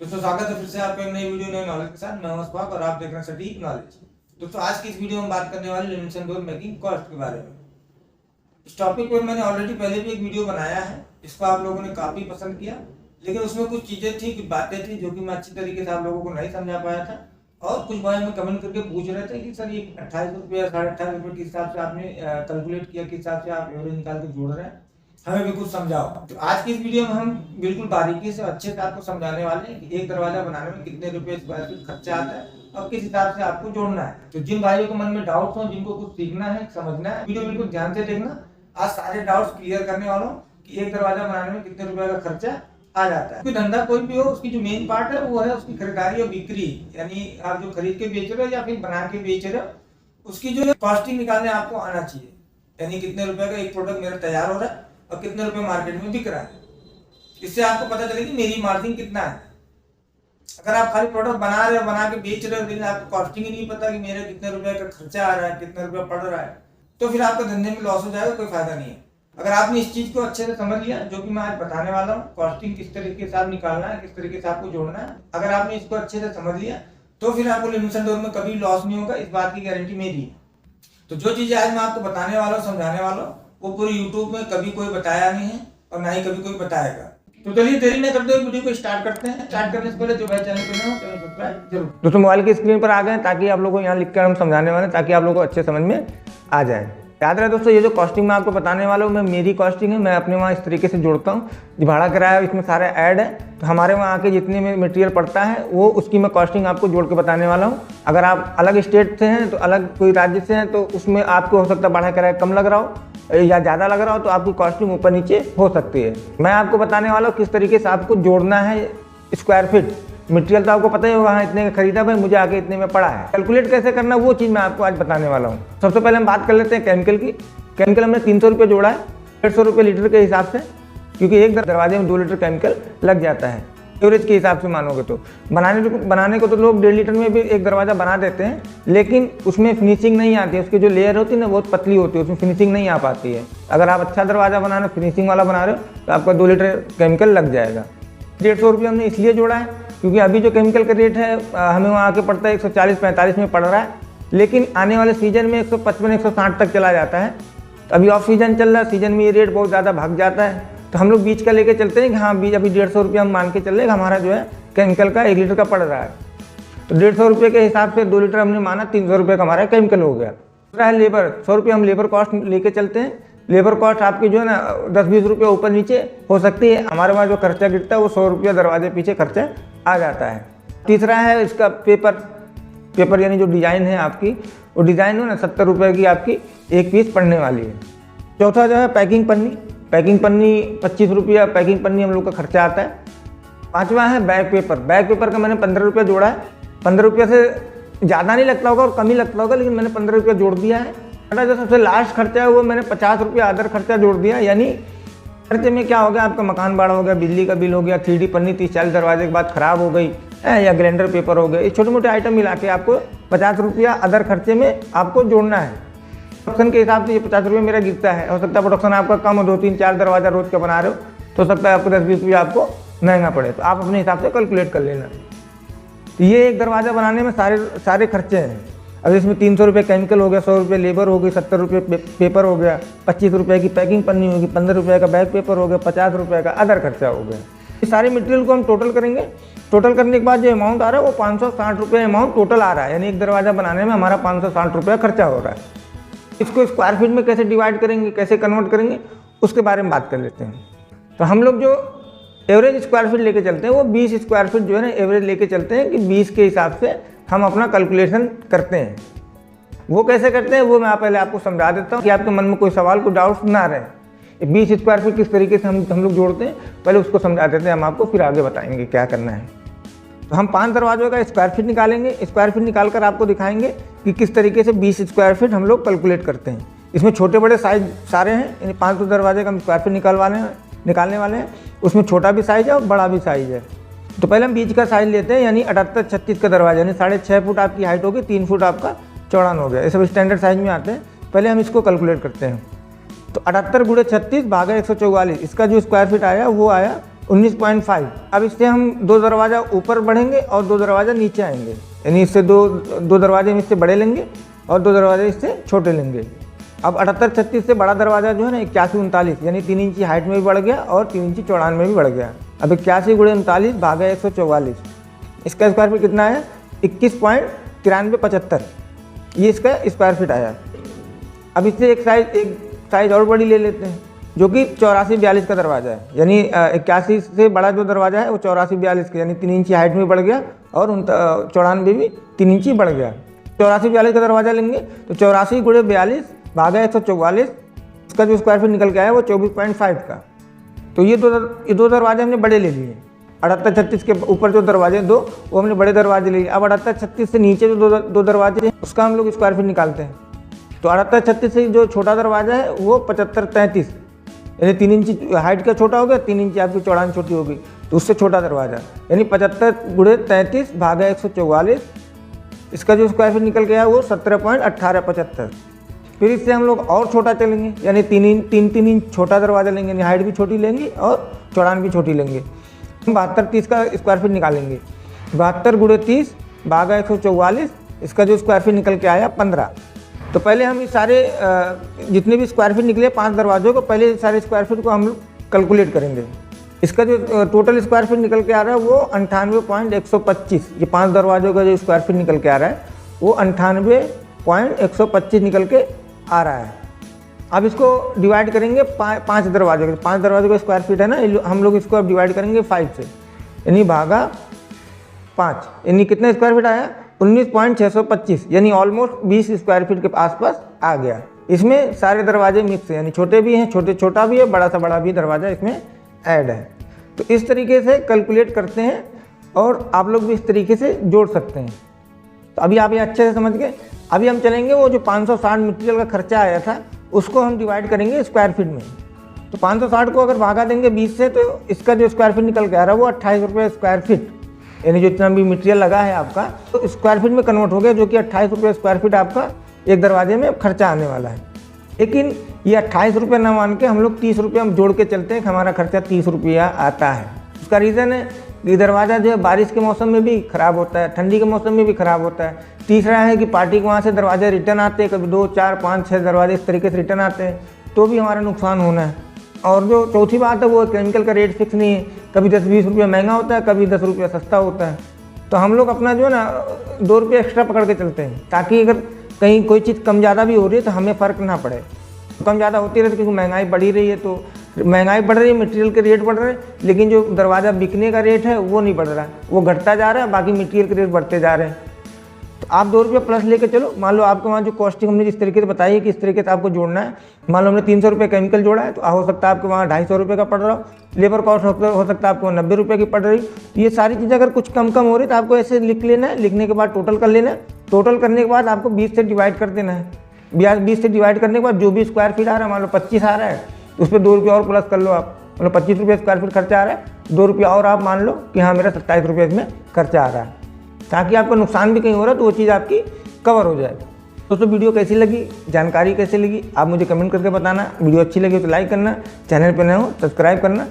दोस्तों स्वागत है फिर से आपके नई वीडियो नए नॉलेज के साथ। मैं हूं अस्फाक और आप देख रहे हैं सटीक नॉलेज। दोस्तों आज की इस वीडियो में बात करने वाले लिमिटेशन डोर मेकिंग कॉस्ट के बारे में। इस टॉपिक पर मैंने ऑलरेडी पहले भी एक वीडियो बनाया है, इसको आप लोगों ने काफी पसंद किया, लेकिन उसमें कुछ चीजें थी, कुछ बातें थी जो कि मैं अच्छी तरीके से आप लोगों को नहीं समझा पाया था। और कुछ भाई में कमेंट करके पूछ रहे थे कि सर ये 28 रुपये या 28.5 रुपये के हिसाब से आपने कैलकुलेट किया, किस हिसाब से आप एवरेज निकाल के जोड़ रहे हैं, हमें भी कुछ समझाओ। तो आज की इस वीडियो में हम बिल्कुल बारीकी से अच्छे से आपको समझाने वाले हैं कि एक दरवाजा बनाने में कितने रुपए स्क्वायर फीट खर्चा आता है और किस हिसाब से आपको जोड़ना है। तो जिन भाइयों को मन में डाउट्स हो, जिनको कुछ सीखना है, समझना है, वीडियो बिल्कुल ध्यान से देखना। आज सारे डाउट्स क्लियर करने वाला हूँ कि एक दरवाजा बनाने में कितने रुपए का खर्चा आ जाता है। कोई धंधा कोई भी हो, उसकी जो मेन पार्ट है वो है उसकी खरीदारी और बिक्री, यानी आप जो खरीद के बेच रहे हो या फिर बना के बेच रहे हो, उसकी जो कॉस्टिंग निकालने आपको आना चाहिए। यानी कितने रुपए का एक प्रोडक्ट मेरा तैयार हो रहा है और कितने रुपए मार्केट में बिक रहा है। इससे आपको पता चलेगी मेरी मार्जिन कितना है। अगर आप खाली प्रोडक्ट बना रहे हो, बना के बेच रहे हो, लेकिन आपको कॉस्टिंग ही नहीं पता कि मेरे कितने रुपए का खर्चा आ रहा है, कितने रुपए पड़ रहा है, तो फिर आपका धंधे में लॉस हो जाएगा, कोई फायदा नहीं है। अगर आपने इस चीज को अच्छे से समझ लिया, जो कि मैं आज बताने वाला हूँ, कॉस्टिंग किस तरीके से आप निकालना है, किस तरीके से आपको जोड़ना है, अगर आपने इसको अच्छे से समझ लिया तो फिर आपको लिमिटेशन डोर में कभी लॉस नहीं होगा, इस बात की गारंटी मेरी है। तो जो चीजें आज मैं आपको बताने वाला हूँ, समझाने वाला हूँ, वो पूरी यूट्यूब में कभी कोई बताया नहीं है और ना ही कभी कोई बताएगा। तो चलिए देरी न करते हुए वीडियो को स्टार्ट करते हैं। स्टार्ट करने से पहले जो भाई चैनल पर नए हो चैनल सब्सक्राइब जरूर। दोस्तों मोबाइल की स्क्रीन पर आ गए ताकि आप लोगों को यहाँ लिखकर हम समझाने वाले, ताकि आप लोगों को अच्छे समझ में आ जाए। याद रहे दोस्तों, ये जो कॉस्टिंग मैं आपको बताने वाला हूँ, मैं मेरी कॉस्टिंग है, मैं अपने वहाँ इस तरीके से जोड़ता हूँ। जो भाड़ा किराया इसमें सारे ऐड है, तो हमारे वहाँ आके जितने में मटेरियल पड़ता है वो उसकी मैं कॉस्टिंग आपको जोड़ के बताने वाला हूँ। अगर आप अलग स्टेट से हैं, तो अलग कोई राज्य से हैं, तो उसमें आपको हो सकता है भाड़ा किराया कम लग रहा हो या ज़्यादा लग रहा हो, तो आपकी कॉस्टिंग ऊपर नीचे हो सकती है। मैं आपको बताने वाला हूँ किस तरीके से आपको जोड़ना है स्क्वायर फीट। मटेरियल तो आपको पता ही होगा, इतने का खरीदा भाई, मुझे आके इतने में पड़ा है। कैलकुलेट कैसे करना, वो चीज़ मैं आपको आज बताने वाला हूँ। सबसे पहले हम बात कर लेते हैं केमिकल की। केमिकल हमने 300 रुपये जोड़ा है, 150 रुपये लीटर के हिसाब से, क्योंकि एक दरवाजे में 2 लीटर केमिकल लग जाता है एवरेज के हिसाब से मानोगे तो। बनाने को तो लोग 1.5 लीटर में भी एक दरवाज़ा बना देते हैं, लेकिन उसमें फिनिशिंग नहीं आती है। उसकी जो लेयर होती है ना, बहुत पतली होती है, उसमें फिनिशिंग नहीं आ पाती है। अगर आप अच्छा दरवाज़ा बना रहे हो, फिनिशिंग वाला बना रहे हो, तो आपका 2 लीटर केमिकल लग जाएगा। 150 रुपये हमने इसलिए जोड़ा है क्योंकि अभी जो केमिकल का रेट है हमें वहाँ आके पड़ता है 140-145 में पड़ रहा है, लेकिन आने वाले सीजन में 155-160 तक चला जाता है। तो अभी ऑफ सीजन चल रहा है, सीजन में ये रेट बहुत ज़्यादा भाग जाता है। तो हम लोग बीच का लेके चलते हैं कि हाँ बीच अभी 150 रुपये हम मान के चल रहे हैं, हमारा जो है केमिकल का 1 लीटर का पड़ रहा है। तो 150 रुपये के हिसाब से 2 लीटर हमने माना, 300 रुपये का हमारा केमिकल हो गया। दूसरा है लेबर, 100 रुपये हम लेबर कॉस्ट लेके चलते हैं। लेबर कॉस्ट आपकी जो है ना 10-20 रुपये ऊपर नीचे हो सकती है। हमारे वहाँ जो खर्चा गिरता है वो 100 रुपये दरवाजे पीछे खर्चा आ जाता है। तीसरा है इसका पेपर यानी जो डिज़ाइन है आपकी, वो डिज़ाइन हो ना 70 रुपये की आपकी एक पीस पड़ने वाली है। चौथा जो है पैकिंग पन्नी 25 रुपया पैकिंग पन्नी हम लोग का खर्चा आता है। पाँचवा है बैग पेपर का मैंने 15 रुपये जोड़ा है। 15 रुपये से ज़्यादा नहीं लगता होगा और कम ही लगता होगा, लेकिन मैंने 15 रुपये जोड़ दिया है। जो सबसे लास्ट खर्चा है वो मैंने 50 रुपये अदर खर्चा जोड़ दिया। यानी खर्चे में क्या हो गया, आपका मकान भाड़ा हो गया, बिजली का बिल हो गया, 3D पन्नी 30-40 दरवाजे के बाद ख़राब हो गई है, या ग्राइंडर पेपर हो गए, ये छोटे मोटे आइटम मिला के आपको 50 रुपया अदर खर्चे में आपको जोड़ना है। प्रोडक्शन के हिसाब से ये 50 रुपये मेरा गिरता है। हो सकता है प्रोडक्शन आपका कम हो, 2-3-4 दरवाजा रोज का बना रहे हो, तो हो सकता है आपको 10-20 रुपया आपको महंगा पड़े, तो आप अपने हिसाब से कैलकुलेट कर लेना। तो ये एक दरवाज़ा बनाने में सारे खर्चे हैं। अब इसमें 300 रुपये केमिकल हो गया, 100 रुपये लेबर हो गई, 70 रुपये पेपर हो गया, 25 रुपये की पैकिंग पन्नी होगी, 15 रुपये का बैग पेपर हो गया, 50 रुपये का अदर खर्चा हो गया। इस सारे मटेरियल को हम टोटल करेंगे। टोटल करने के बाद जो अमाउंट आ रहा है वो 560 रुपये अमाउंट टोटल आ रहा है। यानी एक दरवाज़ा बनाने में हमारा 560 रुपया खर्चा हो रहा है। इसको स्क्वायर फीट में कैसे डिवाइड करेंगे, कैसे कन्वर्ट करेंगे, उसके बारे में बात कर लेते हैं। तो हम लोग जो एवरेज स्क्वायर फीट लेके चलते हैं वो 20 स्क्वायर फीट जो है ना एवरेज लेके चलते हैं, कि 20 के हिसाब से हम अपना कैलकुलेशन करते हैं। वो कैसे करते हैं वो मैं पहले आपको समझा देता हूँ कि आपके मन में कोई सवाल, कोई डाउट्स ना रहे। 20 स्क्वायर फीट किस तरीके से हम लोग जोड़ते हैं, पहले उसको समझा देते हैं हम आपको, फिर आगे बताएंगे क्या करना है। तो हम 5 दरवाजों का स्क्वायर फीट निकालेंगे। स्क्वायर फीट निकाल कर आपको दिखाएंगे कि किस तरीके से 20 स्क्वायर फीट हम लोग कैलकुलेट करते हैं। इसमें छोटे बड़े साइज सारे हैं, यानी 5 दरवाजे का हम स्क्वायर फीट निकालने वाले हैं। उसमें छोटा भी साइज है और बड़ा भी साइज है। तो पहले हम बीच का साइज लेते हैं, यानी 78-36 का दरवाजा, यानी 6.5 फुट आपकी हाइट होगी, 3 फुट आपका चौड़ान हो गया। ये सब स्टैंडर्ड साइज में आते हैं। पहले हम इसको कैलकुलेट करते हैं। तो 78 × 36 भागा 144, इसका जो स्क्वायर फीट आया वो आया 19.5। अब इससे हम 2 दरवाज़ा ऊपर बढ़ेंगे और 2 दरवाज़ा नीचे आएंगे, यानी इससे दो दरवाजे हम इससे बड़े लेंगे और 2 दरवाजे इससे छोटे लेंगे। अब 78-36 से बड़ा दरवाज़ा जो है ना 81-39, यानी 3 इंची हाइट में भी बढ़ गया और 3 इंची चौड़ान में भी बढ़ गया। अब 81 × 39 भागा 144, इसका स्क्वायर फीट कितना है? 21.9375, ये इसका स्क्वायर फीट आया। अब इससे एक साइज और बड़ी ले लेते हैं, जो कि 84-42 का दरवाज़ा है, यानी 81 से बड़ा जो दरवाज़ा है वो 84-42 का, यानी 3 इंची हाइट में बढ़ गया और चौड़ान में भी 3 इंची बढ़ गया। 84-42 का दरवाज़ा लेंगे तो 84 × 42 भागा 144, इसका जो स्क्वायर फीट निकल के आया वो 24.5 का। तो ये दो दरवाजे हमने बड़े ले लिए। 78-36 के ऊपर जो दरवाजे दो वो हमने बड़े दरवाजे ले लिए। अब 78-36 से नीचे जो दो दरवाजे हैं उसका हम लोग स्क्वायर फीट निकालते हैं। तो 78-36 से जो छोटा दरवाज़ा है वो 75-33, यानी 3 इंची हाइट का छोटा हो गया, 3 इंची आपकी चौड़ान छोटी होगी, तो उससे छोटा दरवाज़ा, यानी 75 × 33 भागा 144, इसका जो स्क्वायर फीट निकल गया वो 17.1875। फिर इससे हम लोग और छोटा चलेंगे, यानी 3 इंच छोटा दरवाज़ा लेंगे, यानी हाइट भी छोटी लेंगे और चौड़ान भी छोटी लेंगे। हम 72-30 का स्क्वायर फीट निकालेंगे। 72 × 30 भागा 144, इसका जो स्क्वायर फीट निकल के आया 15। तो पहले हम इस सारे जितने भी स्क्वायर फीट निकले 5 दरवाज़ों को, पहले सारे स्क्वायर फीट को हम लोग कैलकुलेट करेंगे। इसका जो टोटल स्क्वायर फीट निकल के आ रहा है वो 98.125, ये 5 दरवाज़ों का जो स्क्वायर फीट निकल के आ रहा है वो 98.125 निकल के आ रहा है। अब इसको डिवाइड करेंगे 5 दरवाजों के, 5 दरवाजों का स्क्वायर फीट है ना, हम लोग इसको अब डिवाइड करेंगे 5 से, यानी भागा 5, यानी कितने स्क्वायर फीट आया? 19.625, यानी ऑलमोस्ट 20 स्क्वायर फीट के आसपास आ गया। इसमें सारे दरवाजे मिक्स हैं, यानी छोटे भी हैं, छोटा भी है, बड़ा सा बड़ा भी दरवाज़ा इसमें ऐड है। तो इस तरीके से कैलकुलेट करते हैं और आप लोग भी इस तरीके से जोड़ सकते हैं। तो अभी आप ये अच्छे से समझ गए। अभी हम चलेंगे वो जो 560 मटेरियल का खर्चा आया था उसको हम डिवाइड करेंगे स्क्वायर फीट में। तो 560 को अगर भागा देंगे 20 से तो इसका जो स्क्वायर फीट निकल के आ रहा है वो 28 रुपये स्क्वायर फीट, यानी जो इतना भी मटेरियल लगा है आपका तो स्क्वायर फीट में कन्वर्ट हो गया, जो कि 28 रुपये स्क्वायर फीट आपका एक दरवाजे में खर्चा आने वाला है। लेकिन ये 28 रुपये ना मान के हम लोग 30 रुपये हम जोड़ के चलते हैं कि हमारा खर्चा 30 रुपया आता है। उसका रीज़न है कि दरवाज़ा जो है बारिश के मौसम में भी ख़राब होता है, ठंडी के मौसम में भी ख़राब होता है। तीसरा है कि पार्टी के वहाँ से दरवाजे रिटर्न आते हैं, कभी 2, 4, 5, 6 दरवाजे इस तरीके से रिटर्न आते हैं, तो भी हमारा नुकसान होना है। और जो चौथी बात है वो केमिकल का रेट फिक्स नहीं है, कभी 10-20 रुपये महंगा होता है, कभी 10 रुपये सस्ता होता है। तो हम लोग अपना जो है ना 2 रुपये एक्स्ट्रा पकड़ के चलते हैं, ताकि अगर कहीं कोई चीज़ कम ज़्यादा भी हो रही है तो हमें फ़र्क ना पड़े। कम ज़्यादा होती रहती है क्योंकि महंगाई बढ़ी रही है, तो महंगाई बढ़ रही है, मटेरियल के रेट बढ़ रहे हैं, लेकिन जो दरवाज़ा बिकने का रेट है वो नहीं बढ़ रहा है, वो घटता जा रहा है, बाकी मटेरियल के रेट बढ़ते जा रहे हैं। तो आप 2 रुपये प्लस लेके चलो। मान लो आपको वहाँ जो कॉस्टिंग हमने जिस तरीके से बताई है कि इस तरीके से आपको जोड़ना है, मान लो हमने 300 रुपये केमिकल जोड़ा है तो हो सकता है आपको वहाँ 250 रुपये का पड़ रहा हो, लेबर कॉस्ट हो सकता है आपको 90 रुपये की पड़ रही। ये सारी चीज़ें अगर कुछ कम हो रही तो आपको ऐसे लिख लेना है, लिखने के बाद टोटल कर लेना है, टोटल करने के बाद आपको 20 से डिवाइड कर देना है। 20 से डिवाइड करने के बाद जो भी स्क्वायर फीट आ रहा है, मान लो 25 आ रहा है, उस पर 2 रुपये और प्लस कर लो आप, मतलब 25 रुपये स्क्वायर फीट खर्चा आ रहा है, 2 रुपये और आप मान लो कि हाँ मेरा 27 रुपये इसमें खर्चा आ रहा है, ताकि आपका नुकसान भी कहीं हो रहा है तो वो चीज़ आपकी कवर हो जाए। दोस्तों वीडियो कैसी लगी, जानकारी कैसी लगी, आप मुझे कमेंट करके बताना। वीडियो अच्छी लगी तो लाइक करना, चैनल पर नए हो सब्सक्राइब करना।